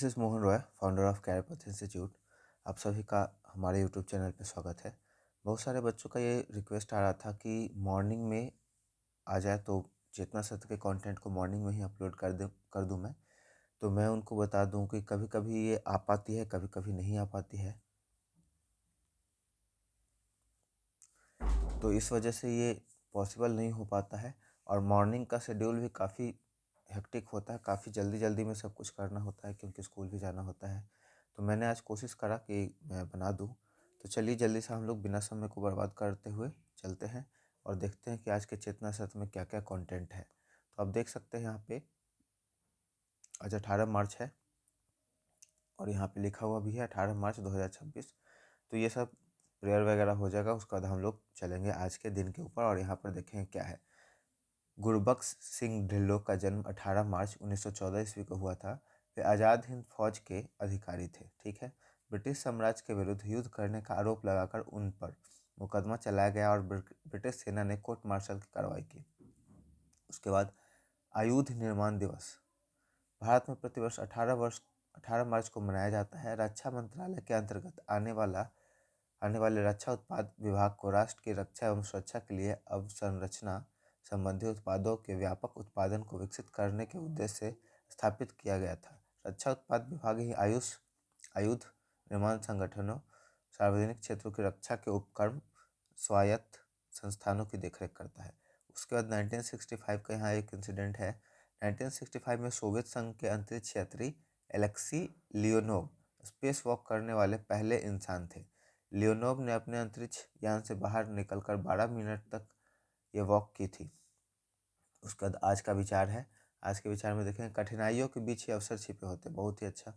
This is Mohan Roy, founder of career path institute. आप सभी का हमारे यूट्यूब चैनल पे स्वागत है। बहुत सारे बच्चों का ये रिक्वेस्ट आ रहा था कि मॉर्निंग में आ जाए तो चेतना सत्र के कंटेंट को मॉर्निंग में ही अपलोड कर दूं मैं। तो मैं उनको बता दूं कि कभी कभी ये आ पाती है, कभी कभी नहीं आ पाती है। तो इस वजह से ये पॉसिबल नहीं हो पाता है। और मॉर्निंग का शेड्यूल भी काफ़ी हेक्टिक होता है, काफ़ी जल्दी जल्दी में सब कुछ करना होता है क्योंकि स्कूल भी जाना होता है। तो मैंने आज कोशिश करा कि मैं बना दूं। तो चलिए जल्दी से हम लोग बिना समय को बर्बाद करते हुए चलते हैं और देखते हैं कि आज के चेतना सत्र में क्या क्या कंटेंट है। तो आप देख सकते हैं यहाँ पे आज 18 मार्च है और यहाँ पे लिखा हुआ भी है 18 मार्च 2026। तो ये सब प्रेयर वगैरह हो जाएगा, उसके बाद हम लोग चलेंगे आज के दिन के ऊपर और यहाँ पर देखेंगे क्या है। गुरबख्श सिंह ढिल्लों का जन्म 18 मार्च 1914 ईस्वी को हुआ था। वे आज़ाद हिंद फौज के अधिकारी थे। ठीक है। ब्रिटिश साम्राज्य के विरुद्ध युद्ध करने का आरोप लगाकर उन पर मुकदमा चलाया गया और ब्रिटिश सेना ने कोर्ट मार्शल की कार्रवाई की। उसके बाद आयुध निर्माण दिवस भारत में प्रतिवर्ष 18 मार्च को मनाया जाता है। रक्षा मंत्रालय के अंतर्गत आने वाले रक्षा उत्पाद विभाग को राष्ट्र की रक्षा एवं सुरक्षा के लिए अवसंरचना संबंधी उत्पादों के व्यापक उत्पादन को विकसित करने के उद्देश्य से स्थापित किया गया था। रक्षा उत्पाद विभाग ही आयुध निर्माण संगठनों, सार्वजनिक क्षेत्रों की रक्षा के उपक्रम, स्वायत्त संस्थानों की देखरेख करता है। उसके बाद 1965 का यहाँ एक इंसिडेंट है। 1965 में सोवियत संघ के अंतरिक्ष यात्री एलेक्सी लियोनोव स्पेस वॉक करने वाले पहले इंसान थे। लियोनोव ने अपने अंतरिक्ष यान से बाहर निकलकर 12 मिनट तक ये वॉक की थी। उसके बाद आज का विचार है। आज के विचार में देखें, कठिनाइयों के बीच ही अवसर छिपे होते। बहुत ही अच्छा।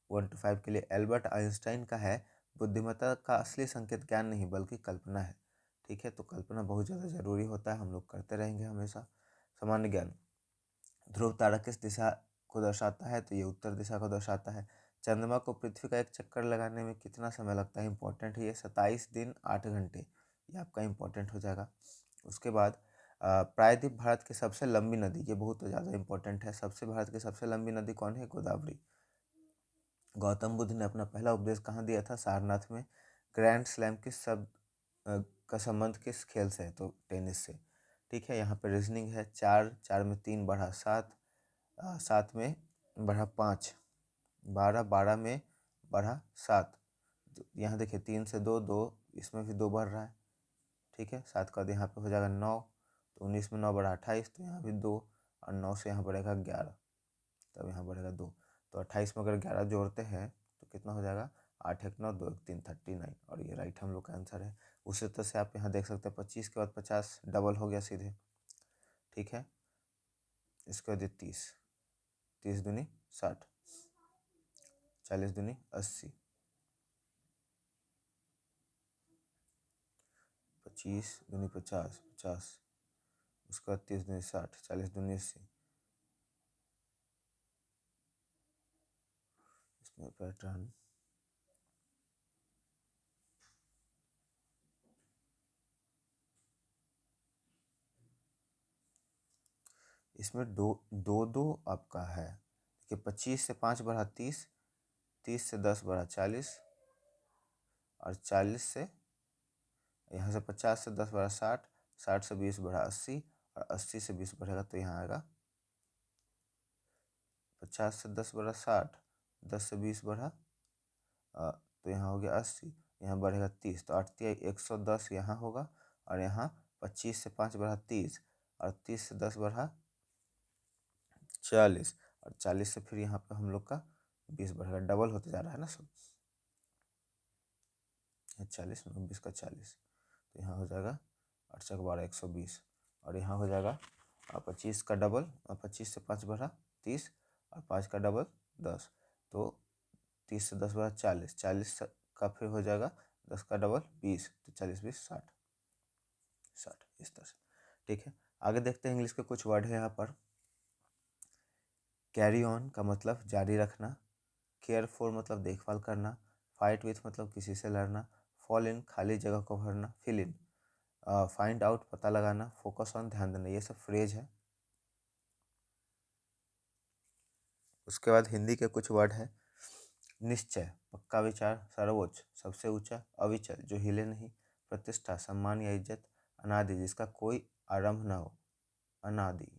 1 to 5 के लिए एल्बर्ट आइंस्टाइन का है, बुद्धिमत्ता का असली संकेत ज्ञान नहीं बल्कि कल्पना है। ठीक है। तो कल्पना बहुत ज़्यादा ज़रूरी होता है, हम लोग करते रहेंगे हमेशा। सामान्य ज्ञान, ध्रुव तारा किस दिशा को दर्शाता है? तो ये उत्तर दिशा को दर्शाता है। चंद्रमा को पृथ्वी का एक चक्कर लगाने में कितना समय लगता है? इंपॉर्टेंट है ये, 27 दिन 8 घंटे। ये आपका इंपॉर्टेंट हो जाएगा। उसके बाद प्रायद्वीप भारत की सबसे लंबी नदी, ये बहुत ज़्यादा इंपॉर्टेंट है। भारत की सबसे लंबी नदी कौन है? गोदावरी। गौतम बुद्ध ने अपना पहला उपदेश कहाँ दिया था? सारनाथ में। ग्रैंड स्लैम किस शब्द का संबंध किस खेल से है? तो टेनिस से। ठीक है। यहाँ पे रीजनिंग है। 4 में 3 बढ़ा 7, 7 में बढ़ा 5, 12 में बढ़ा 7। तो यहाँ देखिए 3 से 2, 2 इसमें भी 2 बढ़ रहा है। ठीक है। 7 का यहाँ पे हो जाएगा 9, तो 19 में 9 बढ़ा 28, तो यहाँ भी 2 और 9 से यहाँ बढ़ेगा 11, तब यहाँ बढ़ेगा 2। तो 28 में अगर 11 जोड़ते हैं तो कितना हो जाएगा? 8 1 9 2 1 3 39, और ये राइट हम लोग का आंसर है। उसी तरह से आप यहाँ देख सकते हैं 25 के बाद 50 डबल हो गया सीधे। ठीक है। इसके बाद 30, 30 दूनी 60, 40 दूनी 80, 25 दूनी 50, 50, उसके बाद 30 दूनी 60, 40 दूनी 80। इसमें पैटर्न इसमें दो दो दो आपका है कि 25 से 5 बढ़ा 30, 30 से 10 बढ़ा 40, और 40 से यहाँ से 50 से 10 बढ़ा 60, 60 से 20 बढ़ा 80, और 80 से 20 बढ़ेगा तो यहाँ आएगा 50 से 10 बढ़ा 60, 10 से 20 बढ़ा तो यहाँ हो गया 80, यहाँ बढ़ेगा 30, तो 8 110 यहाँ होगा, और यहाँ 25 से 5 बढ़ा 30, और 30 से 10 बढ़ा 40, और 40 से फिर यहाँ पे हम लोग का 20 बढ़ेगा। डबल होते जा रहा है ना सब। 40 में 20 का 40, तो यहाँ हो जाएगा 8 चक 12 120, और यहाँ हो जाएगा 25 का डबल, 25 से 5 बढ़ा 30, और 5 का डबल 10, तो 30 से 10 बढ़ा 40, 40 का फिर हो जाएगा 10 का डबल 20, तो 40 20 60, 60 इस तरह से। ठीक है। आगे देखते हैं इंग्लिश के कुछ वर्ड है यहाँ पर। कैरी ऑन का मतलब जारी रखना, केयर फॉर मतलब देखभाल करना, फाइट विथ मतलब किसी से लड़ना, फॉल इन खाली जगह को भरना, फिल इन, फाइंड आउट पता लगाना, फोकस ऑन ध्यान देना, ये सब फ्रेज है। उसके बाद हिंदी के कुछ वर्ड है। निश्चय, पक्का विचार, सर्वोच्च, सबसे ऊंचा, अविचल, जो हिले नहीं, प्रतिष्ठा, सम्मान या इज्जत, अनादि, जिसका कोई आरंभ न हो, अनादि,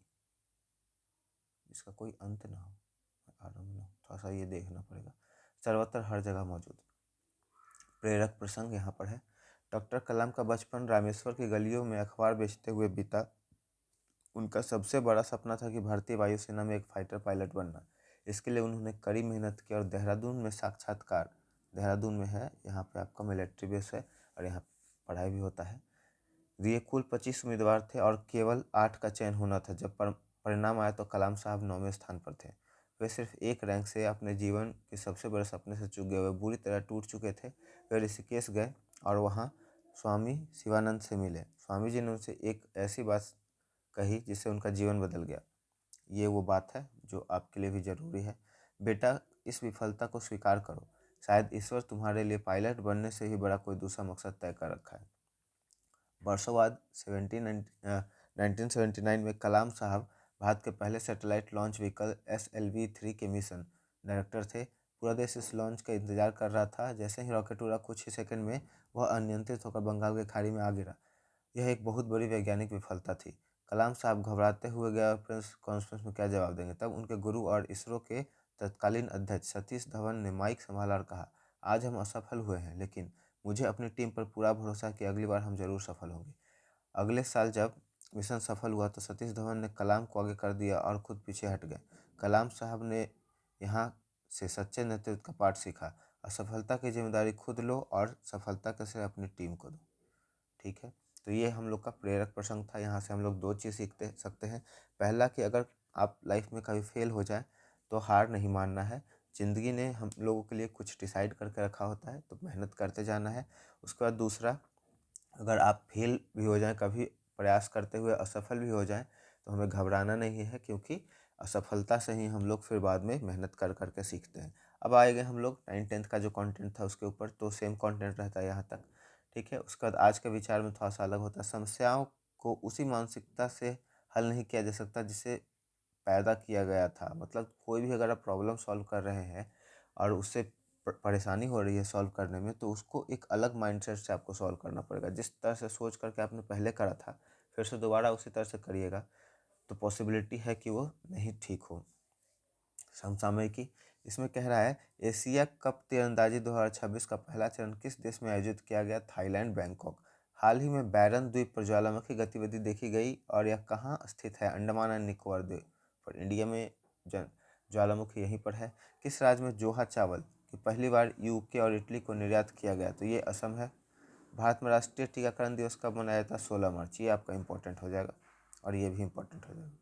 जिसका कोई अंत ना हो, आरंभ ना हो, थोड़ा सा ये देखना पड़ेगा, सर्वत्र हर जगह मौजूद। प्रेरक प्रसंग यहाँ पर है। डॉक्टर कलाम का बचपन रामेश्वर की गलियों में अखबार बेचते हुए बीता। उनका सबसे बड़ा सपना था कि भारतीय वायुसेना में एक फाइटर पायलट बनना। इसके लिए उन्होंने कड़ी मेहनत की और देहरादून में साक्षात्कार, देहरादून में है, यहाँ पे आपका मिलिट्री बेस है और यहाँ पढ़ाई भी होता है, दिए। कुल 25 उम्मीदवार थे और केवल 8 का चयन होना था। जब परिणाम आया तो कलाम साहब 9वें स्थान पर थे। वे सिर्फ एक रैंक से अपने जीवन के सबसे बड़े सपने से चूक गए। वे बुरी तरह टूट चुके थे। वे ऋषिकेश गए और वहाँ स्वामी शिवानंद से मिले। स्वामी जी ने उनसे एक ऐसी बात कही जिससे उनका जीवन बदल गया। ये वो बात है जो आपके लिए भी ज़रूरी है। बेटा, इस विफलता को स्वीकार करो। शायद ईश्वर तुम्हारे लिए पायलट बनने से ही बड़ा कोई दूसरा मकसद तय कर रखा है। वर्षों बाद 1979 में कलाम साहब भारत के पहले सैटेलाइट लॉन्च व्हीकल SLV-3 के मिशन डायरेक्टर थे। पूरा देश इस लॉन्च का इंतजार कर रहा था। जैसे ही रॉकेट उड़ा, कुछ ही सेकंड में वह अनियंत्रित होकर बंगाल की खाड़ी में आ गिरा। यह एक बहुत बड़ी वैज्ञानिक विफलता थी। कलाम साहब घबराते हुए गए और प्रेस कॉन्फ्रेंस में क्या जवाब देंगे। तब उनके गुरु और इसरो के तत्कालीन अध्यक्ष सतीश धवन ने माइक संभाला और कहा, आज हम असफल हुए हैं, लेकिन मुझे अपनी टीम पर पूरा भरोसा है कि अगली बार हम जरूर सफल होंगे। अगले साल जब मिशन सफल हुआ तो सतीश धवन ने कलाम को आगे कर दिया और खुद पीछे हट गए। कलाम साहब ने यहाँ से सच्चे नेतृत्व का पाठ सीखा। असफलता की जिम्मेदारी खुद लो और सफलता के श्रेय अपनी टीम को दो। ठीक है, तो ये हम लोग का प्रेरक प्रसंग था। यहाँ से हम लोग दो चीज़ सीखते सकते हैं। पहला कि अगर आप लाइफ में कभी फेल हो जाए तो हार नहीं मानना है। ज़िंदगी ने हम लोगों के लिए कुछ डिसाइड करके रखा होता है, तो मेहनत करते जाना है। उसके बाद दूसरा, अगर आप फेल भी हो जाएं, कभी प्रयास करते हुए असफल भी हो जाएं, तो हमें घबराना नहीं है, क्योंकि असफलता से ही हम लोग फिर बाद में मेहनत कर करके सीखते हैं। अब आए गए हम लोग 9th-10th का जो कंटेंट था उसके ऊपर, तो सेम कंटेंट रहता है यहाँ तक। ठीक है, उसके बाद आज के विचार में थोड़ा सा अलग होता है। समस्याओं को उसी मानसिकता से हल नहीं किया जा सकता जिसे पैदा किया गया था। मतलब कोई भी अगर आप प्रॉब्लम सॉल्व कर रहे हैं और उससे परेशानी हो रही है सॉल्व करने में, तो उसको एक अलग माइंडसेट से आपको सॉल्व करना पड़ेगा। जिस तरह से सोच करके आपने पहले करा था, फिर से दोबारा उसी तरह से करिएगा तो पॉसिबिलिटी है कि वो नहीं ठीक हो। समसामयिकी इसमें कह रहा है, एशिया कप तीरंदाजी 2026 का पहला चरण किस देश में आयोजित किया गया। Thailand, Bangkok. हाल ही में बैरन द्वीप पर ज्वालामुखी गतिविधि देखी गई और यह कहाँ स्थित है। अंडमान एंड निकोबार द्वीप पर। इंडिया में ज्वालामुखी यहीं पर है। किस राज्य में जोहा चावल की पहली बार यूके और इटली को निर्यात किया गया, तो ये असम है। भारत में राष्ट्रीय टीकाकरण दिवस कब मनाया जाता है। 16 मार्च। ये आपका इंपॉर्टेंट हो जाएगा और ये भी इंपॉर्टेंट हो जाएगा।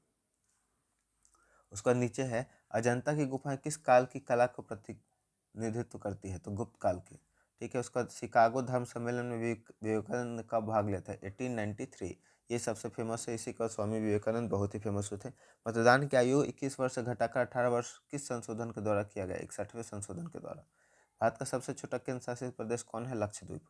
उसका नीचे है, अजंता की गुफाएं किस काल की कला को प्रतिनिधित्व करती है, तो गुप्त काल की। ठीक है, उसका शिकागो धर्म सम्मेलन में विवेकानंद ने कब भाग लिया था। 1893। ये सबसे फेमस है, इसी का स्वामी विवेकानंद बहुत ही फेमस हुए थे। मतदान की आयु 21 वर्ष से घटाकर 18 वर्ष किस संशोधन के द्वारा किया गया। 61वें संशोधन के द्वारा। भारत का सबसे छोटा केंद्र शासित प्रदेश कौन है। लक्षद्वीप।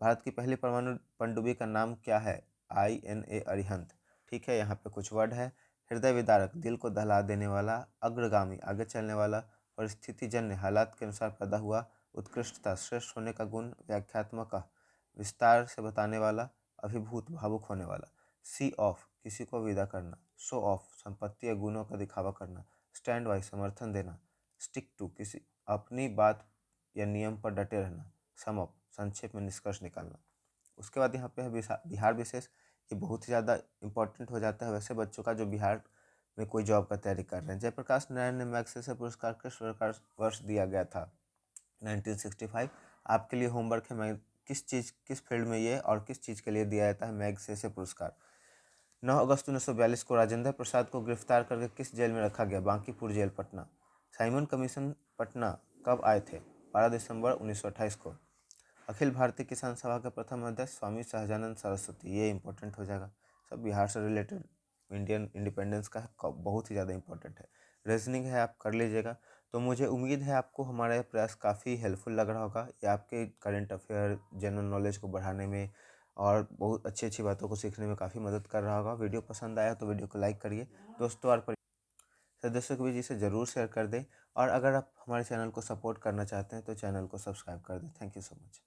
भारत की पहली परमाणु पनडुब्बी का नाम क्या है। INA अरिहंत। ठीक है, यहाँ पे कुछ वर्ड है। हृदय विदारक, दिल को दहला देने वाला। अग्रगामी, आगे चलने वाला। परिस्थितिजन्य, हालात के अनुसार पैदा हुआ। उत्कृष्टता, श्रेष्ठ होने का गुण। व्याख्यात्मक, विस्तार से बताने वाला। अभिभूत, भावुक होने वाला। सी ऑफ, किसी को विदा करना। शो ऑफ, संपत्ति या गुणों का दिखावा करना। स्टैंड बाई, समर्थन देना। स्टिक टू, किसी अपनी बात या नियम पर डटे रहना। सम अप, संक्षेप में निष्कर्ष निकालना। उसके बाद यहाँ पे है बिहार विशेष। ये बहुत ही ज़्यादा इंपॉर्टेंट हो जाता है वैसे बच्चों का जो बिहार में कोई जॉब का तैयारी कर रहे हैं। जयप्रकाश नारायण ने मैग्सेसे पुरस्कार किस प्रकार वर्ष दिया गया था। 1965। आपके लिए होमवर्क है, मैं किस फील्ड में ये और किस चीज़ के लिए दिया जाता है मैग्सेसे पुरस्कार। 9 अगस्त 1942 को राजेंद्र प्रसाद को गिरफ्तार करके किस जेल में रखा गया। Bankipur jail, Patna. Simon commission Patna कब आए थे। 12 दिसंबर 1928 को। अखिल भारतीय किसान सभा के प्रथम अध्यक्ष स्वामी सहजानंद सरस्वती। ये इंपॉर्टेंट हो जाएगा, सब बिहार से रिलेटेड इंडियन इंडिपेंडेंस का है, बहुत ही ज़्यादा इंपॉर्टेंट है। रीजनिंग है, आप कर लीजिएगा। तो मुझे उम्मीद है आपको हमारा यह प्रयास काफ़ी हेल्पफुल लग रहा होगा। ये आपके करंट अफेयर, जनरल नॉलेज को बढ़ाने में और बहुत अच्छी अच्छी बातों को सीखने में काफ़ी मदद कर रहा होगा। वीडियो पसंद आया तो वीडियो को लाइक करिए, दोस्तों और सदस्यों के बीच इसे ज़रूर शेयर कर दें। और अगर आप हमारे चैनल को सपोर्ट करना चाहते हैं तो चैनल को सब्सक्राइब कर दें। Thank you so much.